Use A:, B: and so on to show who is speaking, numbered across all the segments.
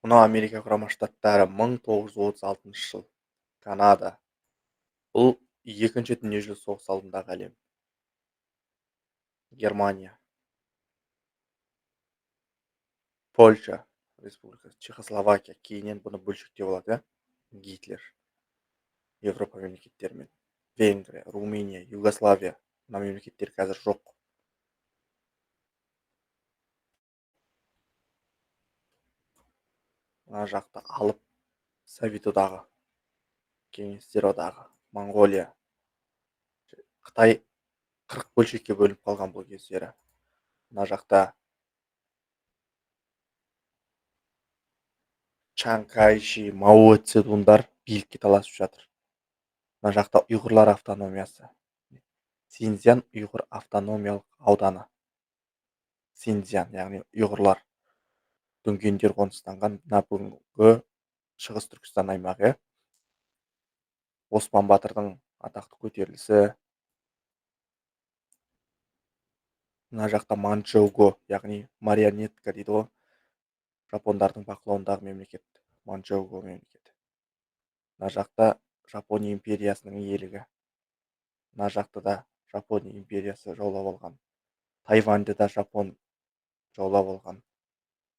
A: мына Америка Құрама Штаттары 1936 жыл. Канада. Бұл Екінші дүниежүзілік соғыс алдындағы әлем. Германия, Польша республикасы, Чехословакия. Кейіннен бұны бөлшектеу болады, Гитлер. Европа мемлекеттерімен. Венгрия, Румыния, Югославия. Мына мемлекеттер қазір жоқ. Мына жақты алып, Совет одағы, Кеңестер одағы, Монғолия. Қытай 40 бөлшекке бөлініп қалған бұл кездері. Мына жақта Чан Кайши, Мао Цзедундар билікке таласып жатыр. Мына жақта ұйғырлар автономиясы. Синьцзян ұйғыр автономиялық ауданы. Синьцзян, яғни ұйғырлар дүнгендер қоныстанған мына бүгінгі шығыс Түркістан аймағы. Оспан Батырдың атақты көтерілісі. Мына жақта Манчжоуго, яғни марионетка дейді ғой. Жапондардың бақылауындағы мемлекет. Манчжоуго мемлекеті. Мына жақта Жапония империясының иелігі. Мына жақта да Жапония империясы жаулап алған. Тайваньды да Жапон жаулап алған.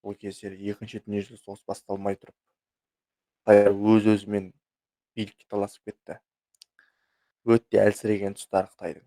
A: Бұл кездері Екінші дүниежүзілік соғыс басталмай тұрып, Қытай өз-өзімен билікке таласып кетті. Өте әлсіреген тұстары Қытайдың.